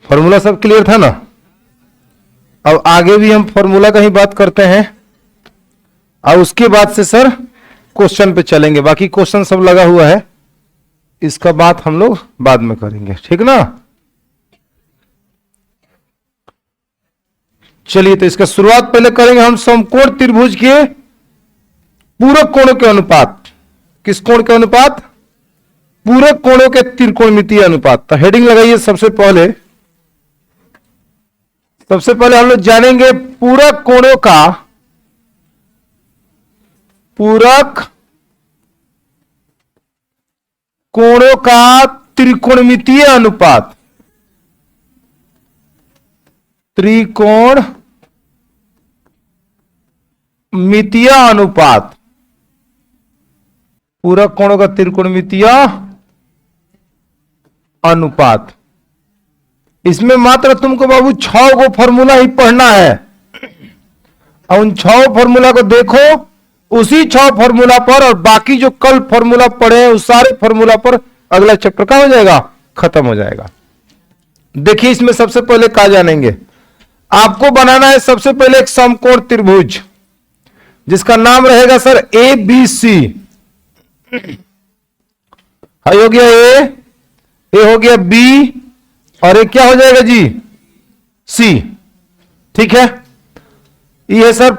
Formula सब clear था ना? अब आगे भी हम फॉर्मूला का ही बात करते हैं और उसके बाद से सर क्वेश्चन पे चलेंगे। बाकी क्वेश्चन सब लगा हुआ है, इसका बात हम लोग बाद में करेंगे, ठीक ना? चलिए, तो इसका शुरुआत पहले करेंगे हम समकोण त्रिभुज के पूरक कोणों के अनुपात। किस कोण के अनुपात? पूरक कोणों के त्रिकोणमितीय अनुपात। तो हेडिंग लगाइए सबसे पहले हम लोग जानेंगे पूरक कोणों का त्रिकोणमितीय अनुपात। त्रिकोणमितीय अनुपात, पूरक कोणों का त्रिकोणमितीय अनुपात। इसमें मात्र तुमको बाबू 6 को फॉर्मूला ही पढ़ना है और उन 6 फॉर्मूला को देखो, उसी 6 फॉर्मूला पर और बाकी जो कल फॉर्मूला पढ़े हैं उस सारे फॉर्मूला पर अगला चैप्टर का हो जाएगा, खत्म हो जाएगा। देखिए, इसमें सबसे पहले क्या जानेंगे, आपको बनाना है सबसे पहले एक समकोण त्रिभुज जिसका नाम रहेगा सर ए बी सी। हो गया ए हो गया बी और एक क्या हो जाएगा जी, सी। ठीक है, ये है सर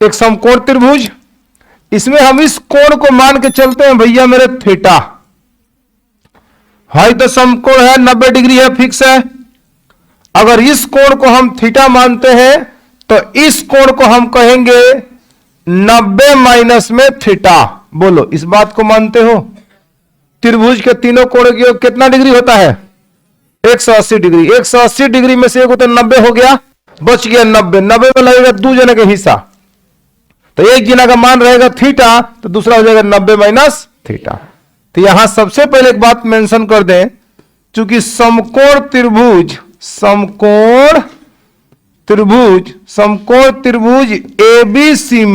एक समकोण त्रिभुज। इसमें हम इस कोण को मान के चलते हैं भैया मेरे थीटा। हाई तो समकोण है, 90 डिग्री है, फिक्स है। अगर इस कोण को हम थीटा मानते हैं तो इस कोण को हम कहेंगे 90 माइनस में थीटा। बोलो, इस बात को मानते हो? त्रिभुज के तीनों कोण की योग कितना डिग्री होता है? 180 डिग्री। 180 डिग्री में से एक तो 90 हो गया, बच गया 90। 90 में लगेगा 2 जने का हिस्सा, तो एक जना का मान रहेगा थीटा, तो दूसरा हो जाएगा 90 माइनस थीटा। तो यहां सबसे पहले एक बात मेंशन कर दें, चूंकि समकोण त्रिभुज एबीसी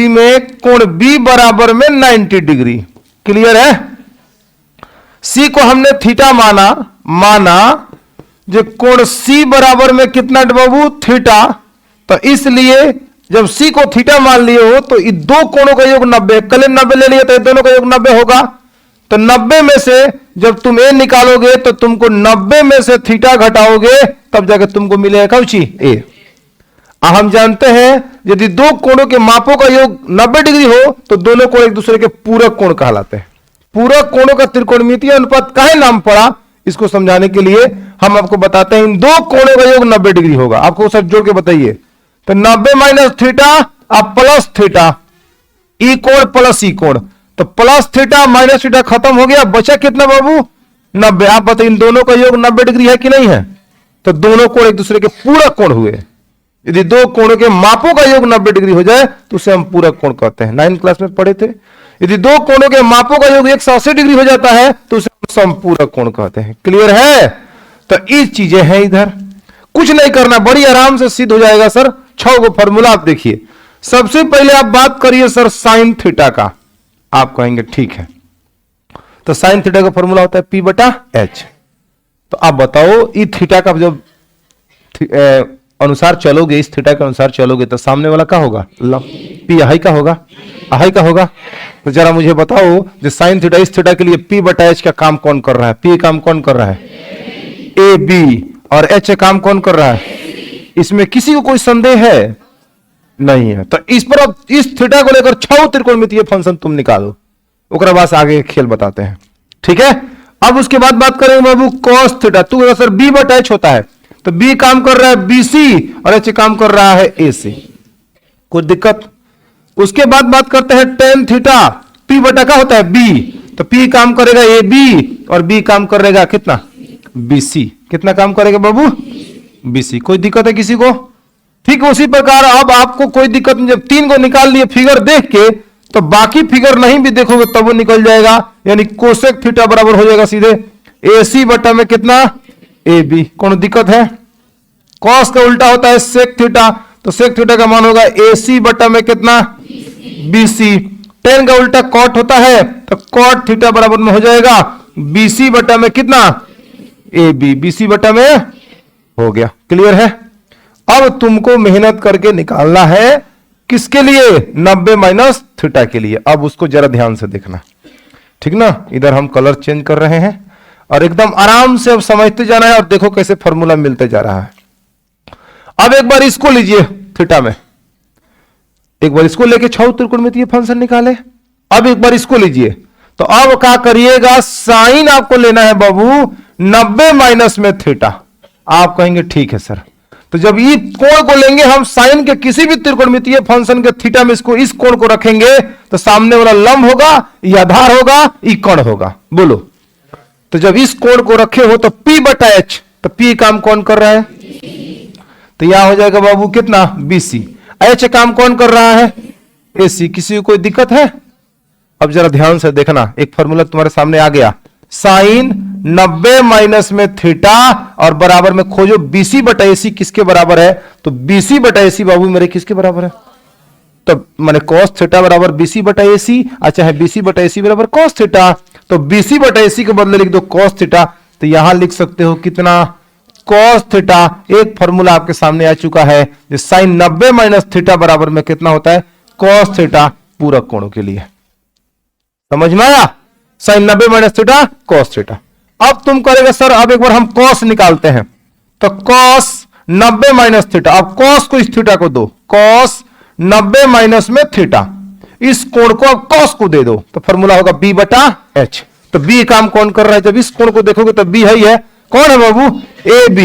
में कोण बी बराबर में 90 डिग्री। क्लियर है? सी को हमने थीटा माना जो कोण सी बराबर में कितना बाबू? थीटा। तो इसलिए जब सी को थीटा मान लिए हो तो इन दो कोणों का योग 90, कल 90 ले लिए तो दोनों का योग 90 होगा। तो 90 में से जब तुम ए निकालोगे तो तुमको 90 में से थीटा घटाओगे, तब जाकर तुमको मिलेगा कौची? ए। हम जानते हैं यदि दो कोणों के मापों का योग 90 डिग्री हो तो दोनों कोण एक दूसरे के पूरक कोण कहलाते हैं। पूरक कोणों का त्रिकोणमितीय अनुपात काहे नाम पड़ा, इसको समझाने के लिए हम आपको बताते हैं इन दो कोणों का योग 90 डिग्री होगा। आपको सब जोड़ के बताइए, तो 90 माइनस थीटा अब प्लस थीटा, ई कोण प्लस ई कोण, तो प्लस थीटा माइनस थीटा खत्म हो गया, बचा कितना बाबू? 90। आप बताइए इन दोनों का योग 90 डिग्री है कि नहीं है? तो दोनों कोण एक दूसरे के पूरक कोण हुए। यदि दो कोणों के मापों का योग 90 डिग्री हो जाए तो उसे हम पूरक कोण कहते हैं, 9th क्लास में पढ़े थे। यदि दो कोणों के मापों का योग 180 डिग्री हो जाता है तो उसे हम समपूरक कोण कहते हैं। क्लियर है? तो ये चीजें हैं, इधर कुछ नहीं करना, बड़ी आराम से सिद्ध हो जाएगा सर। 6 को फॉर्मूला आप देखिए। सबसे पहले आप बात करिए सर साइन थीटा का। आप कहेंगे ठीक है, तो साइन थीटा का फॉर्मूला होता है P बटा H। तो आप बताओ, ये थीटा का जब अनुसार चलोगे, इस थीटा के अनुसार चलोगे तो सामने वाला क्या होगा? P हाई का होगा, हाई का होगा। तो जरा मुझे बताओ, जो साइन थीटा, इस थीटा के लिए P बटा H का काम कौन कर रहा है? P काम कौन कर रहा है? A B. और H काम कौन कर रहा है? इसमें किसी को कोई संदेह है? नहीं है। तो इस पर अब इस थीटा को लेकर 6 त्रिकोणमितीय फंक्शन तुम निकालो, उसके बाद आगे खेल बताते हैं। ठीक है? अब उसके बाद बात करेंगे बाबू cos थीटा। तू सर B बटा H होता है, तो B काम कर रहा है BC और H काम कर रहा है AC। कोई दिक्कत? उसके बाद बात करते हैं tan थीटा। P बटा का होता है B, तो P काम करेगा AB और B काम करेगा कितना? BC। कितना काम करेगा बाबू? BC। कोई दिक्कत है किसी को? ठीक उसी प्रकार अब आपको कोई दिक्कत नहीं, जब 3 को निकाल लिए फिगर देख के तो बाकी फिगर नहीं भी देखोगे तब वो निकल जाएगा। यानी कोसेक थीटा बराबर हो जाएगा सीधे AC बटा में कितना? AB। कौन दिक्कत है? कॉस का उल्टा होता है सेक थीटा, तो सेक थीटा का मान होगा AC बटा में कितना? BC। टेन का उल्टा कॉट होता है, तो कॉट थीटा बराबर में हो जाएगा BC बटा में कितना? ए बी, BC बटा में हो गया। क्लियर है? अब तुमको मेहनत करके निकालना है किसके लिए? 90 माइनस थीटा के लिए। अब उसको जरा ध्यान से देखना, ठीक ना। इधर हम कलर चेंज कर रहे हैं और एकदम आराम से अब समझते जाना है और देखो कैसे फॉर्मूला मिलते जा रहा है। अब एक बार इसको लीजिए थीटा में, एक बार इसको लेके छह त्रिकोणमितीय फंक्शन निकाले। अब एक बार इसको लीजिए, तो अब क्या करिएगा, साइन आपको लेना है बाबू 90 माइनस में थीटा। आप कहेंगे ठीक है सर, तो जब ये कोण को लेंगे हम साइन के किसी भी त्रिकोणमितीय फंक्शन के थीटा में इसको, इस कोण को रखेंगे तो सामने वाला लंब होगा, ये आधार होगा, ये कर्ण होगा। बोलो, तो जब इस कोण को रखे हो तो P बटा H, तो P काम कौन कर रहा है? तो यहां हो जाएगा बाबू कितना? BC। H काम कौन कर रहा है? AC। किसी को कोई दिक्कत है? अब जरा ध्यान से देखना, एक फॉर्मूला तुम्हारे सामने आ गया, साइन 90 माइनस में थीटा और बराबर में खोजो BC बटा AC किसके बराबर है? तो BC बटा AC बाबू मेरे किसके बराबर है? तो माने cos थीटा बराबर BC बटा AC। अच्छा है, BC बटा AC बराबर cos थीटा, तो BC बटा AC के बदले लिख दो cos थीटा। तो यहां लिख सकते हो कितना? cos theta. एक फॉर्मूला आपके सामने आ चुका है, जो साइन 90 माइनस थीटा बराबर में कितना होता है? cos थीटा पूरक कोणों के लिए। समझ में आया? Sine 90 minus theta cos theta. अब तुम करेगा सर, अब एक बार हम cos निकालते हैं, तो cos 90 माइनस थीटा। अब cos को इस थीटा को दो, cos 90 माइनस में थीटा, इस कोण को अब cos को दे दो, तो फॉर्मूला होगा B बटा H। तो B काम कौन कर रहा है? जब इस कोण को देखोगे तो B है ही है। कौन है बाबू? AB।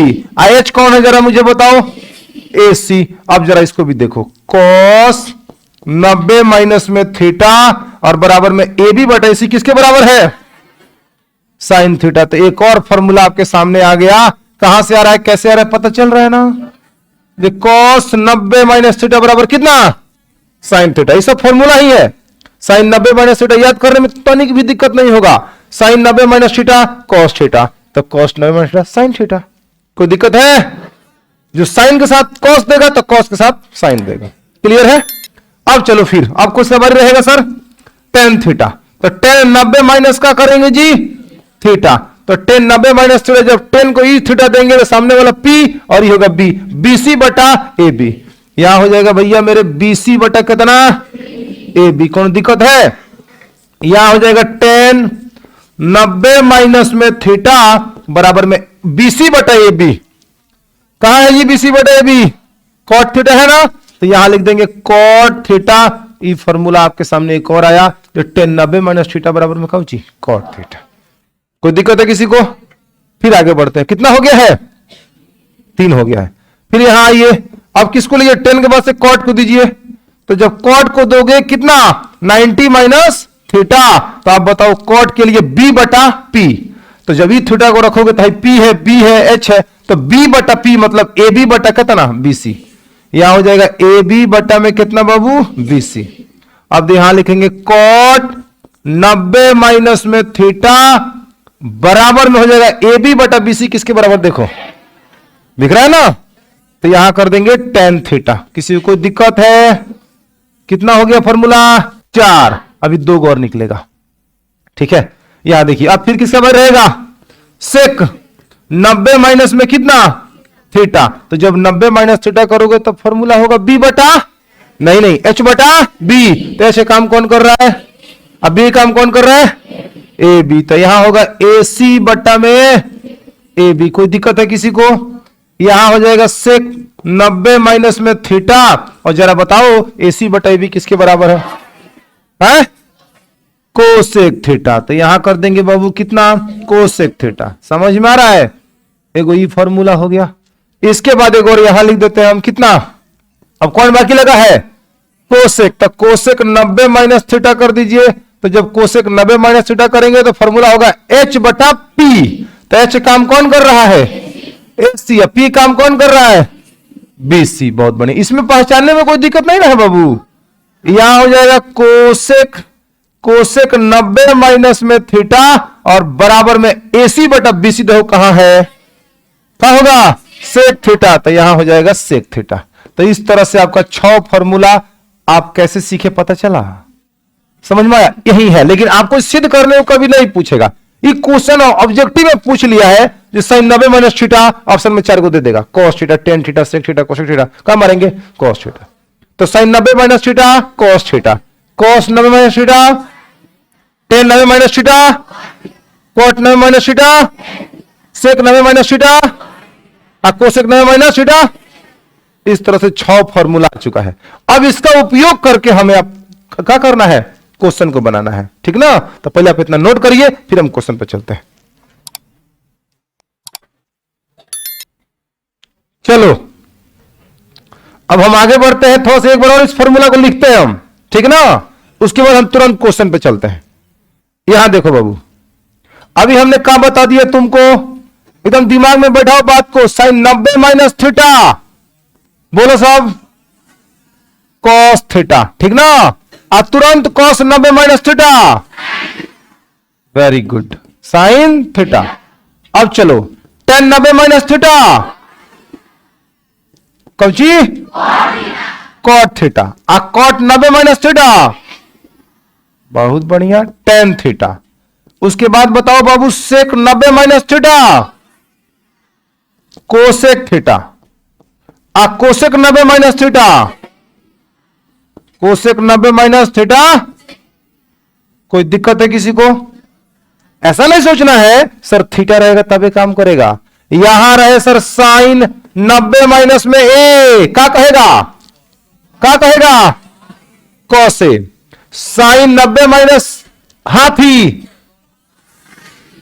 H कौन है जरा मुझे बताओ? AC। अब जरा इसको भी देखो, cos 90 माइनस में थीटा और बराबर में AB बटा AC किसके बराबर है? Sine theta. तो एक और फॉर्मूला आपके सामने आ गया। कहां से आ रहा है, कैसे आ रहा है, पता चल रहा है ना? cos 90 माइनस थीटा बराबर कितना? Sine theta. ये सब फॉर्मूला ही है। साइन 90 माइनस थीटा याद करने में तनिक भी दिक्कत नहीं होगा। Sine 90 minus theta cos theta, तो cos 90 minus theta sine theta. कोई दिक्कत है? जो साइन के साथ cos देगा तो cos के साथ साइन देगा। क्लियर है? अब चलो फिर, अब कुछ सवाल रहेगा सर, tan थीटा। तो tan 90 माइनस का करेंगे जी थीटा, तो tan 90 माइनस थीटा, जब tan को ई थीटा देंगे तो सामने वाला P और ये होगा B, BC बटा AB। यहां हो जाएगा भैया मेरे BC बटा कितना? AB। कौन दिक्कत है? यहां हो जाएगा tan 90 माइनस में थीटा बराबर में BC बटा AB। कहां है जी BC बटा AB? cot थीटा है ना, तो यहां लिख देंगे cot थीटा। ये फॉर्मूला आपके सामने एक और आया, जो tan 90 माइनस थीटा बराबर में कहो जी cot थीटा। कोई दिक्कत है किसी को? फिर आगे बढ़ते हैं। कितना हो गया है? 3 हो गया है। फिर यहां आइए, अब किसको लीजिए? tan के बाद से cot को दीजिए, तो जब cot को दोगे कितना? 90 माइनस थीटा। तो आप बताओ cot के लिए B बटा P। तो जब ई थीटा को रखोगे तो P है, B है, H है, तो B बटा P मतलब AB बटा कितना? BC। यहां हो जाएगा AB बटा में कितना बाबू? BC। अब यहां लिखेंगे cot 90 माइनस में थीटा बराबर में हो जाएगा AB बटा BC किसके बराबर? देखो दिख रहा है ना, तो यहां कर देंगे tan थीटा। किसी को कोई दिक्कत है? कितना हो गया फॉर्मूला? 4। अभी 2 और निकलेगा, ठीक है। यहां देखिए, अब फिर किसका बार रहेगा? सेक 90 माइनस में कितना? थीटा। तो जब 90 माइनस थीटा करोगे तो फॉर्मूला होगा B बटा नहीं H बटा B। तो ऐसे काम कौन कर रहा है? अब B काम कौन कर रहा है? AB। तो यहां होगा AC बटा में AB। कोई दिक्कत है किसी को? यहां हो जाएगा सेक 90 माइनस में थीटा, और जरा बताओ AC बटा AB किसके बराबर है? Cosec theta. तो यहां कर देंगे बाबू कितना? Cosec theta. समझ में आ रहा है? एगो ये फॉर्मूला हो गया। इसके बाद एक और यहां लिख देते हैं हम कितना? अब कौन बाकी लगा है? कोसेक। तो कोसेक 90 माइनस थीटा कर दीजिए। तो जब कोसेक 90 माइनस थीटा करेंगे तो फॉर्मूला होगा H बटा P। तो H काम कौन कर रहा है? AC। P काम कौन कर रहा है? BC। बहुत बढ़िया। इसमें पहचानने में कोई दिक्कत नहीं ना बबू। यहां हो जाएगा कोसेक 90 माइनस में थीटा और बराबर में AC बटा BC। देखो कहां है? कहां होगा? Sec theta. तो यहां हो जाएगा सेक थीटा। तो इस तरह से आपका 6 फॉर्मूला आप कैसे सीखे पता चला? समझ में आया? यही है, लेकिन आपको सिद्ध करने को कभी नहीं पूछेगा। ये क्वेश्चन ऑब्जेक्टिव में पूछ लिया है जो साइन 90 माइनस थीटा ऑप्शन में 4 को दे देगा, cos theta, tan theta, sec theta, cosec theta, कहां मारेंगे cos थीटा। तो sine 90 minus theta cos theta, cos 90 minus theta, tan 90 minus theta, cot 90 minus theta, sec 90 minus theta, cosec 90 minus theta. इस तरह से 6 फॉर्मूला आ चुका है। अब इसका उपयोग करके हमें अब क्या करना है, क्वेश्चन को बनाना है, ठीक ना। तो पहले आप इतना नोट करिए, फिर हम क्वेश्चन पे चलते हैं। चलो अब हम आगे बढ़ते हैं, थोड़ा सा एक बार और इस फॉर्मूला को लिखते हैं हम, ठीक ना। उसके बाद हम तुरंत क्वेश्चन पे चलते हैं। यहां देखो बाबू, अभी हमने क्या बता दिया तुमको, एकदम दिमाग में बैठाओ बात को। साइन 90 माइनस थीटा, बोलो सब, कॉस थीटा, ठीक ना। अब तुरंत cos 90 minus theta, very good, sine theta. अब चलो tan 90 माइनस थीटा, कौची cot theta, cot 90 minus theta, बहुत बढ़िया, tan थीटा। उसके बाद बताओ बाबू, sec 90 minus theta, cosec theta, cosec 90 minus theta, cosec 90 minus theta. कोई दिक्कत है किसी को? ऐसा नहीं सोचना है सर थीटा रहेगा तभी काम करेगा। यहां रहे सर साइन 90 माइनस में ए, क्या कहेगा, क्या कहेगा, कॉसे। साइन 90 माइनस हाथी,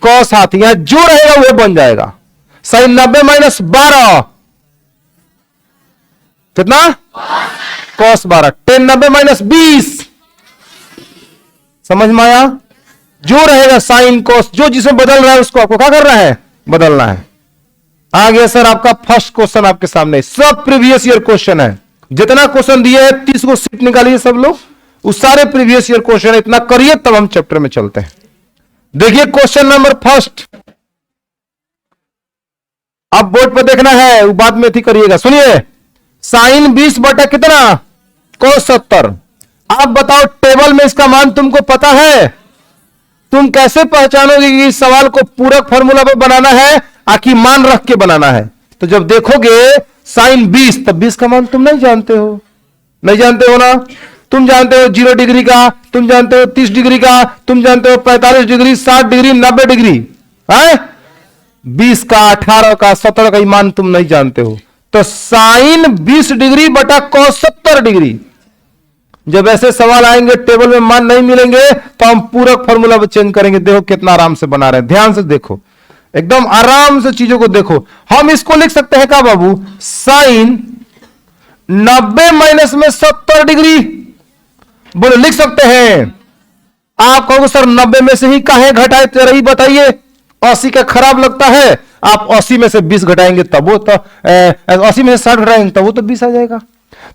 कॉस हाथी, यहां जो रहेगा वो बन जाएगा। साइन 90 माइनस 12, कितना, कॉस 12। tan 90 माइनस 20, समझ में आया। जो रहेगा साइन कॉस, जो जिसमें बदल रहा है उसको आपको क्या करना है, बदलना है। आ गया सर आपका फर्स्ट क्वेश्चन आपके सामने, सब प्रीवियस ईयर क्वेश्चन है। जितना क्वेश्चन दिए है 30 को सीट निकालिए सब लोग, उस सारे प्रीवियस ईयर क्वेश्चन इतना करिए, तब हम चैप्टर में चलते हैं। देखिए क्वेश्चन नंबर फर्स्ट, अब बोर्ड पर देखना है, वो बाद में थी करिएगा। सुनिए, साइन 20 बटा कितना, cos 70। आप बताओ टेबल में इसका मान तुमको पता है? तुम कैसे पहचानोगे कि इस सवाल को पूरक फॉर्मूला पर बनाना है आखिर मान रख के बनाना है? तो जब देखोगे साइन 20, तब 20 का मान तुम नहीं जानते हो, नहीं जानते हो ना। तुम जानते हो 0 डिग्री का, तुम जानते हो 30 डिग्री का, तुम जानते हो 45 डिग्री, 60 डिग्री, 90 डिग्री है। 20 का, 18 का, 17 का मान तुम नहीं जानते हो। तो साइन 20 डिग्री बटा cos 70 डिग्री। जब ऐसे सवाल आएंगे टेबल में मान नहीं मिलेंगे तो हम पूरक फॉर्मूला पर चेंज करेंगे। देखो कितना आराम से बना रहे हैं, ध्यान से देखो, एकदम आराम से चीजों को देखो। हम इसको लिख सकते हैं क्या बाबू, साइन 90 माइनस में 70 डिग्री, बोलो लिख सकते हैं। आप कहोगे सर 90 में से ही काहे घटाए, तेरा ही बताइए, 80 का खराब लगता है। आप 80 में से 20 घटाएंगे तब वो तो 80 में से 60 घटाएंगे तब वो तो 20 आ जाएगा।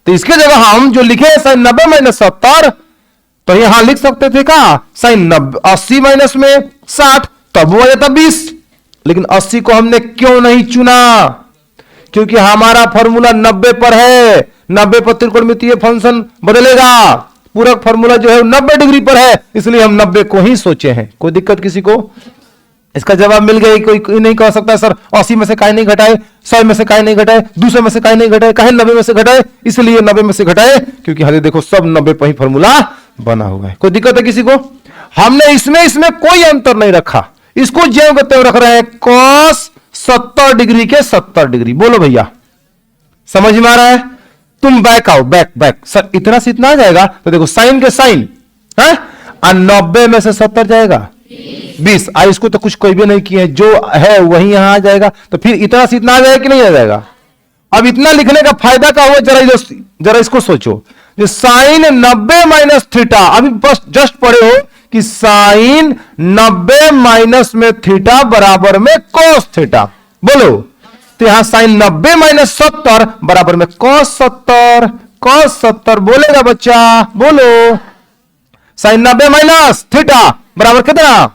तो इसके जगह हम जो लिखे साइन 90 माइनस 70, तो यहां लिख सकते थे क्या, साइन 80 माइनस में 60, तब वो आ जाता 20। लेकिन 80 को हमने क्यों नहीं चुना, क्योंकि हमारा फॉर्मूला 90 पर है। 90 पर त्रिकोणमितीय फंक्शन बदलेगा, पूरक फॉर्मूला जो है 90 डिग्री पर है, इसलिए हम 90 को ही सोचे हैं। कोई दिक्कत किसी को? इसका जवाब मिल गया। कोई नहीं कह सकता सर 80 में से काहे नहीं घटाए, 100 में से काहे नहीं घटाए, 200 में से काहे नहीं घटाए, काहे 90 में से घटाए? इसलिए 90 में से घटाए क्योंकि हमें देखो सब 90 पर ही फॉर्मूला बना हुआ है। कोई दिक्कत है किसी को? हमने इसमें कोई अंतर नहीं रखा, इसको ज्यों के त्यों रख रहे हैं, cos 70 डिग्री के 70 डिग्री। बोलो भैया समझ में आ रहा है? तुम बैक आओ, बैक सर इतना से इतना आ जाएगा, तो देखो साइन के साइन है, 90 में से 70 जाएगा 20। इसको तो कुछ कोई भी नहीं किए, जो है वही यहां आ जाएगा। तो फिर इतना से इतना आ जाएगा कि नहीं आ जाएगा? अब इतना लिखने का फायदा क्या हुआ, जरा इसको सोचो। जो साइन 90 माइनस थीटा, अभी बस जस्ट पढ़े हो कि साइन 90 माइनस में थीटा बराबर में cos थीटा। बोलो, तो यहां साइन 90 माइनस 70 बराबर में cos 70। cos 70 बोलेगा बच्चा, बोलो। साइन 90 माइनस थीटा बराबर कितना,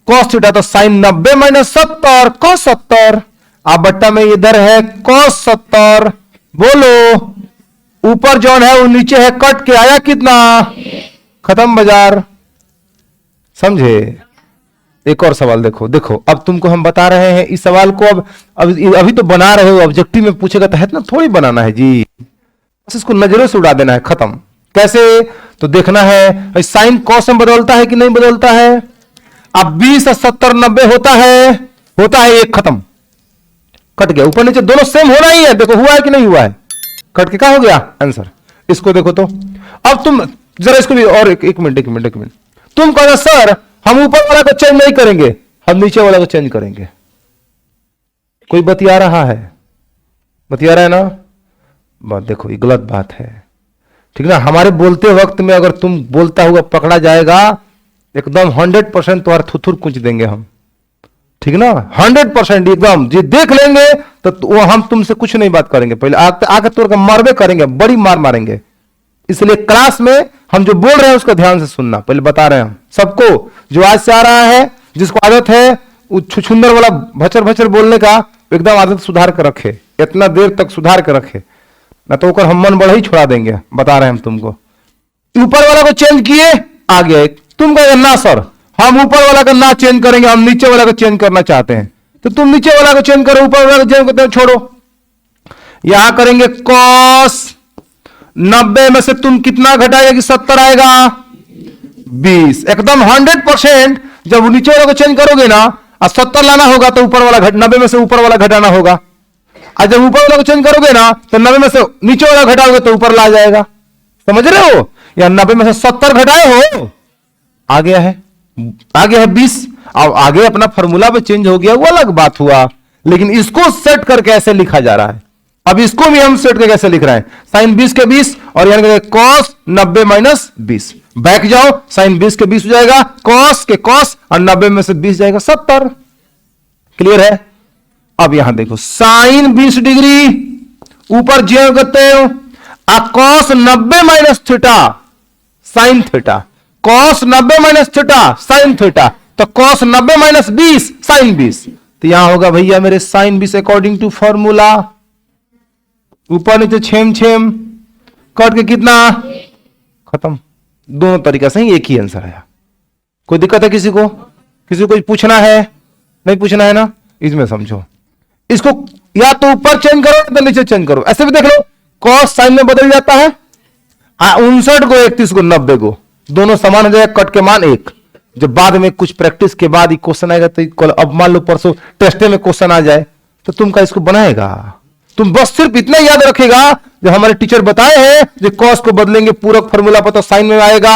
cos थीटा। तो साइन 90 माइनस 70 cos 70। अब बट्टा में इधर है cos 70। बोलो, ऊपर जौन है वो नीचे है, कट के आया कितना, खत्म बाजार। समझे? एक और सवाल देखो। देखो अब तुमको हम बता रहे हैं इस सवाल को, अब अभी तो बना रहे हो, ऑब्जेक्टिव में पूछेगा तो है ना, थोड़ी बनाना है जी, बस इसको नजरों से उड़ा देना है, खत्म। कैसे? तो देखना है साइन कॉस में बदलता है कि नहीं बदलता है। अब 20 और 70 90 होता है, एक खत्म, कट गया। ऊपर नीचे दोनों सेम होना ही है, देखो हुआ है कि नहीं हुआ है, कट के क्या हो गया आंसर। इसको देखो तो अब तुम जरा इसको भी और एक मिनट तुम कहो सर हम ऊपर वाला को चेंज नहीं करेंगे, हम नीचे वाला को चेंज करेंगे। कोई बतिया रहा है ना, बात देखो ये गलत बात है, ठीक ना। हमारे बोलते वक्त में अगर तुम बोलता हुआ पकड़ा जाएगा, एकदम 100% तुम्हारा थुथुर कुछ देंगे हम, ठीक ना, 100% एकदम जी देख लेंगे तो हम तुमसे कुछ नहीं बात करेंगे, पहले आके तोड़ मारवे करेंगे, बड़ी मार मारेंगे। इसलिए क्लास में हम जो बोल रहे हैं उसका ध्यान से सुनना, पहले बता रहे हैं हम सबको, जो आज से आ रहा है, जिसको आदत है छुछुंदर वाला भचर भचर बोलने का, एकदम आदत सुधार कर रखे, इतना देर तक सुधार कर रखे, ना तो हम मन बढ़ा ही छोड़ा देंगे। बता रहे हैं हम तुमको, ऊपर वाला को चेंज किए, आ गया एक, तुम कहेंगे ना सर हम ऊपर वाला का ना चेंज करेंगे, हम नीचे वाला को चेंज करना चाहते हैं, तो तुम नीचे वाला को चेंज करो, ऊपर वाला को चेंज करते छोड़ो। यहां करेंगे कॉस 90 में से तुम कितना घटाएगा कि 70 आएगा 20, एकदम 100%। जब नीचे वाला को चेंज करोगे ना और 70 लाना होगा तो ऊपर वाला 90 में से ऊपर वाला घटाना होगा, और जब ऊपर वाला को चेंज करोगे ना तो 90 में से नीचे वाला घटाओगे तो ऊपर ला जाएगा। समझ रहे हो? या 90 में से 70 घटाए हो, आ गया है 20। अब आगे अपना फॉर्मूला पे चेंज हो गया, वो अलग बात हुआ, लेकिन इसको सेट करके ऐसे लिखा जा रहा है। अब इसको भी हम सेट करके कैसे लिख रहे हैं, साइन 20 के 20 और यानी कॉस 90 माइनस 20, बैक जाओ, साइन 20 के 20 हो जाएगा, कॉस के कॉस और 90 में से 20 जाएगा 70। क्लियर है? अब यहां देखो साइन 20 डिग्री ऊपर ज्यो करते हो, cos 90 minus theta sine theta, cos 90 minus theta sine theta, तो कॉस 90 माइनस 20 साइन 20, तो यहां होगा भैया मेरे साइन 20 अकॉर्डिंग टू फॉर्मूला, ऊपर नीचे छेम कट के कितना खत्म। दोनों तरीका से ही एक ही आंसर आया। कोई दिक्कत है किसी को कुछ पूछना है? नहीं पूछना है ना, इसमें समझो, इसको या तो ऊपर चेंज करो या तो नीचे चेंज करो। ऐसे भी देख लो, कॉस साइन में बदल जाता है, 59 को 31 को 90 को दोनों समान हो जाएगा, कट के मान 1। जब बाद में कुछ प्रैक्टिस के बाद क्वेश्चन आएगा तो अब मान लो परसों टेस्ट में क्वेश्चन आ जाए तो तुम का इसको बनाएगा। तुम बस सिर्फ इतना याद रखेगा जो हमारे टीचर बताए हैं, जो कॉस को बदलेंगे पूरक फॉर्मूला पर तो साइन में आएगा।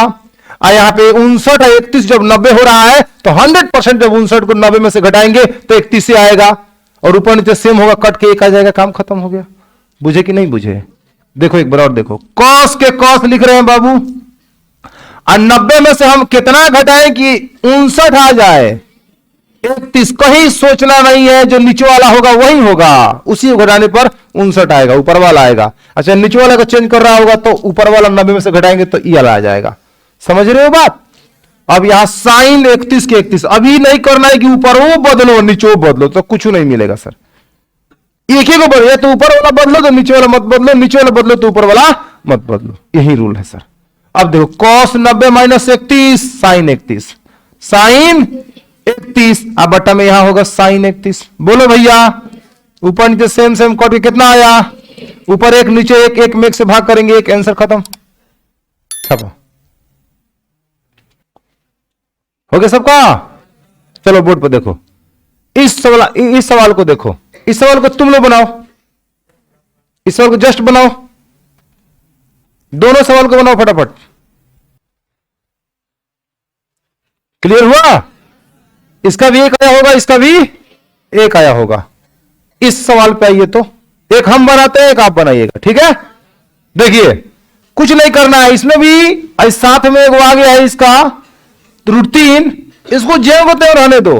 यहां पे 59 और 31 जब 90 हो रहा है तो 100% जब 59 को 90 में से घटाएंगे तो 31 से आएगा, और ऊपर नीचे सेम होगा, कट के 1 आ जाएगा, काम खत्म हो गया। बुझे कि नहीं बुझे? देखो एक बार और देखो, कॉस के कॉस लिख रहे हैं बाबू, और 90 में से हम कितना घटाएं कि 59 आ जाए, 31। कहीं सोचना नहीं है, जो नीचे वाला होगा वही होगा, उसी घटाने पर 59 आएगा, ऊपर वाला आएगा। अच्छा नीचे वाला को चेंज कर रहा होगा तो ऊपर वाला 90 में से घटाएंगे तो ये वाला आ जाएगा। समझ रहे हो बात? अब यहां साइन 31 के 31, अभी नहीं करना है कि ऊपर वो बदलो नीचे वो बदलो, तो कुछ नहीं मिलेगा सर। एक ही को बदलो, तो ऊपर वाला बदलो तो नीचे वाला मत बदलो, नीचे वाला बदलो तो ऊपर वाला मत बदलो, यही रूल है सर। अब देखो कॉस 90 माइनस 31 साइन 31, साइन 31, अब बट्टा में यहां होगा साइन 31। बोलो भैया, ऊपर नीचे सेम सेम कट के कितना आया, ऊपर 1 नीचे 1, 1 में 1 से भाग करेंगे 1, आंसर खत्म। छपो हो गया सबका? चलो बोर्ड पर देखो, इस सवाल को देखो, इस सवाल को तुम लोग बनाओ, इस सवाल को जस्ट बनाओ, दोनों सवाल को बनाओ फटाफट। क्लियर हुआ? इसका भी 1 आया होगा, इसका भी 1 आया होगा। इस सवाल पे आइए तो, एक हम बनाते हैं, एक आप बनाइएगा, ठीक है? देखिए कुछ नहीं करना है, इसमें भी साथ में एक आ गया है इसका रूटीन, इसको जेब को त्यों रहने दो।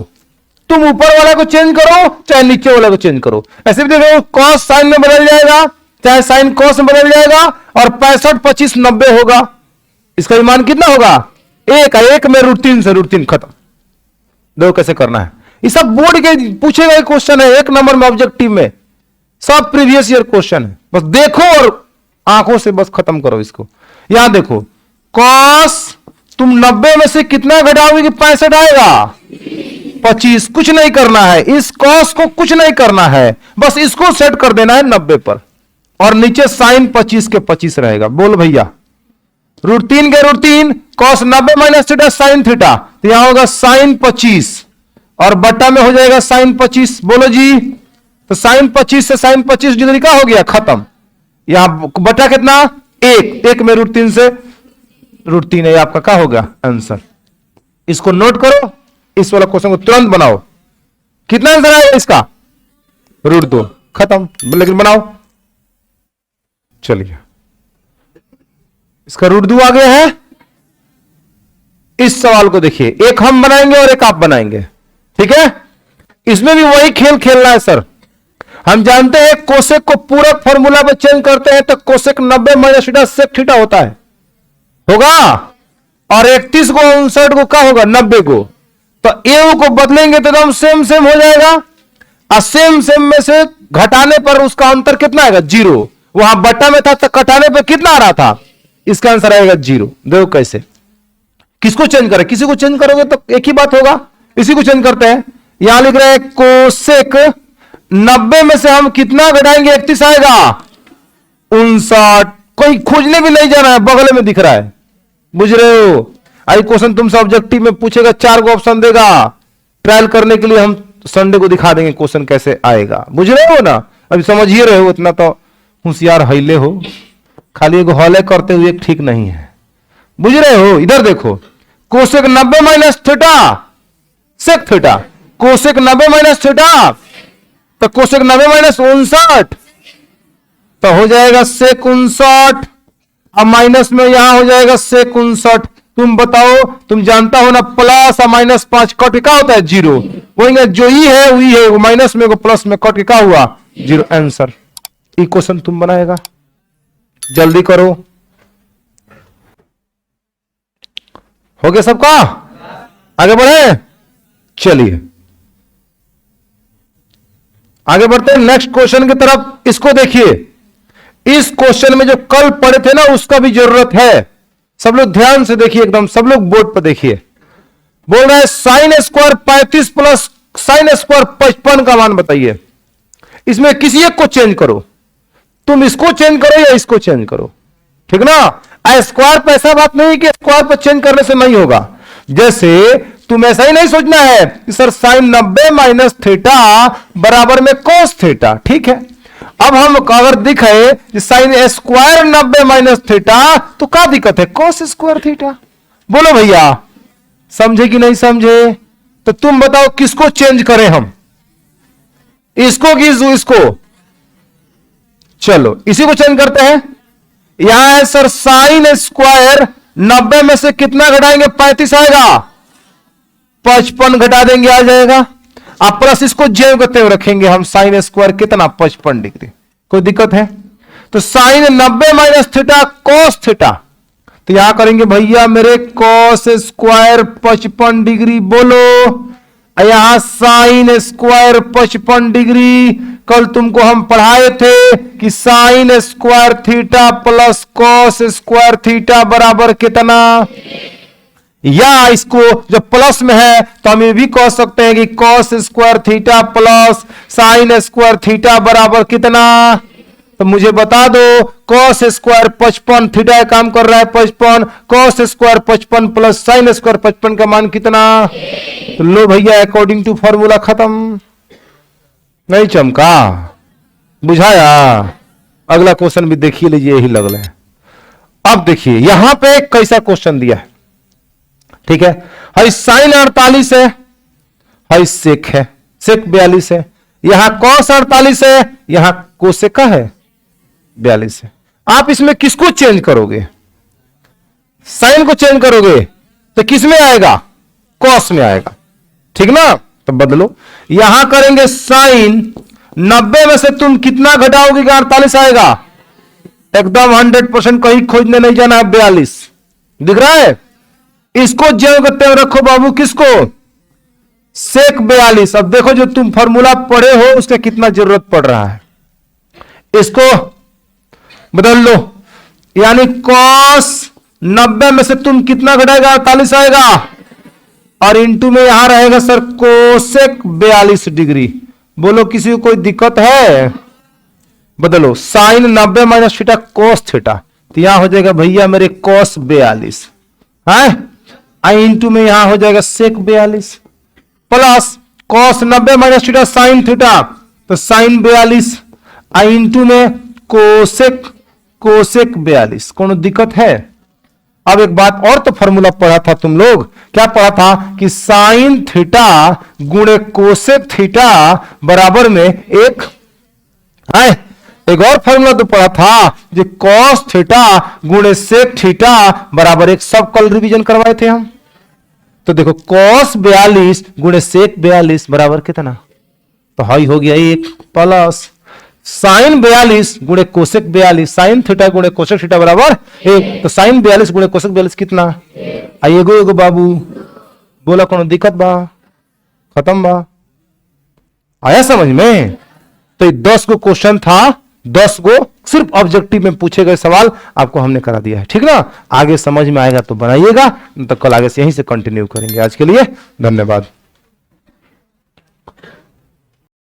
तुम ऊपर वाला को चेंज करो चाहे नीचे वाला को चेंज करो। ऐसे भी देखो, कॉस साइन में बदल जाएगा, चाहे साइन कॉस में बदल जाएगा, और 65 25 90 होगा। इसका मान कितना होगा? 1 में रूटीन से रूटीन खत्म। देखो कैसे करना है, ये सब बोर्ड के पूछेगा एक क्वेश्चन है, 1 नंबर में ऑब्जेक्टिव में, सब प्रीवियस ईयर क्वेश्चन है। बस देखो और आंखों से बस खत्म करो इसको। यहां देखो, कॉस तुम 90 में से कितना घटाओगे कि 65 आएगा? 25, कुछ नहीं करना है, इस कॉस को कुछ नहीं करना है, बस इसको सेट कर देना है 90 पर, और नीचे साइन 25 के 25 रहेगा। बोल भैया, √3 के √3 cos 90 minus theta sine theta, तो यहां होगा साइन 25 और बट्टा में हो जाएगा साइन 25। बोलो जी, तो साइन 25 से साइन 25 डिग्री का हो गया, खत्म। यहां बट्टा कितना, 1 में √3 से √3 है, आपका क्या होगा आंसर। इसको नोट करो, इस वाला क्वेश्चन को तुरंत बनाओ। कितना आंसर आएगा इसका, √2, खत्म। लेकिन बनाओ, चलिए इसका √2 आ गया है। इस सवाल को देखिए, एक हम बनाएंगे और एक आप बनाएंगे, ठीक है। इसमें भी वही खेल खेलना है सर। हम जानते हैं कोसेक को पूरक फॉर्मूला में चेंज करते हैं तो cosec 90 minus theta sec theta होता है, होगा, और 31 को 59 को क्या होगा, 90 को, तो ए को बदलेंगे तो एकदम सेम सेम हो जाएगा, और सेम सेम में से घटाने पर उसका अंतर कितना आएगा, 0। वहां बट्टा में था तो घटाने पर कितना आ रहा था, इसका आंसर आएगा 0। देखो कैसे, किसको चेंज करें, किसी को चेंज करोगे तो एक ही बात होगा, इसी को चेंज करते हैं। यहां लिख रहे हैं कोसेक 90 में से हम कितना घटाएंगे, 31 आएगा, 59। कोई खोजने भी नहीं जाना है, बगल में दिख रहा है, बुझ रहे हो। आई क्वेश्चन तुमसे ऑब्जेक्टिव में पूछेगा, 4 को ऑप्शन देगा, ट्रायल करने के लिए हम संडे को दिखा देंगे क्वेश्चन कैसे आएगा, बुझ रहे हो ना। अभी समझ ही रहे हो, इतना तो होशियार हईले हो, खाली एक हौले करते हुए ठीक नहीं है, बुझ रहे हो। इधर देखो, cosec 90 minus theta sec theta, cosec 90 minus theta, तो कोसेक 90 माइनस 59, तो हो जाएगा सेक 59, अब माइनस में यहां हो जाएगा सेक 59। तुम बताओ, तुम जानता हो ना, प्लस और माइनस 5 कट के क्या होता है, 0। वही जो ही है वही है, वो माइनस में को प्लस में कट के क्या हुआ, 0। आंसर। ये क्वेश्चन तुम बनाएगा, जल्दी करो। हो गया सबका, आगे बढ़े, चलिए आगे बढ़ते हैं नेक्स्ट क्वेश्चन की तरफ। इसको देखिए, इस क्वेश्चन में जो कल पढ़े थे ना, उसका भी जरूरत है। सब लोग ध्यान से देखिए, एकदम सब लोग बोर्ड पर देखिए। बोल रहा है sine square 35 plus sine square 55 का मान बताइए। इसमें किसी एक को चेंज करो, तुम इसको चेंज करो या इसको चेंज करो, ठीक ना। स्क्वायर पे ऐसा बात नहीं कि स्क्वायर पर चेंज करने से नहीं होगा। जैसे तुम ऐसा ही नहीं सोचना है कि सर साइन 90 माइनस थीटा बराबर में कोस थीटा, ठीक है। अब हम अगर दिखे साइन स्क्वायर 90 माइनस थीटा, तो क्या दिक्कत है, कोस स्क्वायर थीटा। बोलो भैया, समझे कि नहीं समझे। तो तुम बताओ किसको चेंज करें हम, इसको कि इसको। चलो इसी को चेंज करते हैं। यहां है सर साइन स्क्वायर 90 में से कितना घटाएंगे, 35 आएगा, 55 घटा देंगे, आ जाएगा। आप प्लस इसको जेव करते हुए रखेंगे हम, साइन स्क्वायर कितना, 55 डिग्री। कोई दिक्कत है, तो sine 90 minus theta cos theta, तो यहां करेंगे भैया मेरे कॉस स्क्वायर 55 डिग्री। बोलो, यहां साइन स्क्वायर 55 डिग्री। कल तुमको हम पढ़ाए थे कि sine square theta plus cos square theta बराबर कितना, या इसको जब प्लस में है तो हम ये भी कह सकते हैं कि cos square theta plus sine square theta बराबर कितना। तो मुझे बता दो, कॉस स्क्वायर 55, थीटा काम कर रहा है 55, cos square 55 plus sine square 55 का मान कितना। तो लो भैया, अकॉर्डिंग टू फॉर्मूला खत्म। नहीं चमका, बुझाया। अगला क्वेश्चन भी देखिए लीजिए, यही लग रहा है। अब देखिए यहां पे कैसा क्वेश्चन दिया है, ठीक है। हाई साइन 48 है, हाई सेक है, सेक 42 है। यहां कॉस 48 है, यहां कोसेक का है 42 है। आप इसमें किसको चेंज करोगे, साइन को चेंज करोगे तो किस में आएगा, कॉस में आएगा, ठीक ना। तो बदलो, यहां करेंगे साइन 90 में से तुम कितना घटाओगे, 48 आएगा। एकदम 100%, कहीं खोजने नहीं जाना है, 42 दिख रहा है। इसको जेव करते हुए रखो बाबू, किसको, सेक 42। अब देखो जो तुम फॉर्मूला पढ़े हो उसका कितना जरूरत पड़ रहा है, इसको बदल लो। यानी कॉस 90 में से तुम कितना घटाएगा, 48 आएगा। और इंटू में यहां रहेगा सर कोसेक 42 डिग्री। बोलो किसी को कोई दिक्कत है? बदलो, sine 90 minus theta cos theta, तो यहां हो जाएगा भैया मेरे कोस 42 है, आई इंटू में यहां हो जाएगा सेक 42 plus cos 90 minus theta sine theta, तो साइन 42 आई इंटू में कोसेक 42। कोनो दिक्कत है? अब एक बात और तो फॉर्मूला पढ़ा था तुम लोग, क्या पढ़ा था कि साइन थीटा गुणे कोसेक थीटा बराबर में एक है, एक और फॉर्मूला तो पढ़ा था जो कॉस थीटा गुणे सेक थीटा बराबर एक। सब कल रिवीजन करवाए थे हम। तो देखो कॉस 42 गुणे सेक 42 बराबर कितना, तो हाई हो गया एक, प्लस साइन 42 गुणे कोसेक 42, साइन थीटा गुणे कोसेक थीटा बराबर एक, तो साइन 42 गुणे कोसेक 42 कितना? एगो एगो बाबू, बोला कोनो दिक्कत बा? खत्म बा? आया समझ में? तो ये 10 गो क्वेश्चन था, 10 गो सिर्फ ऑब्जेक्टिव में पूछे गए सवाल आपको हमने करा दिया है, ठीक ना? आगे समझ में आएगा तो बनाइएगा, तो कल आगे से यहीं से कंटिन्यू करेंगे। आज के लिए धन्यवाद।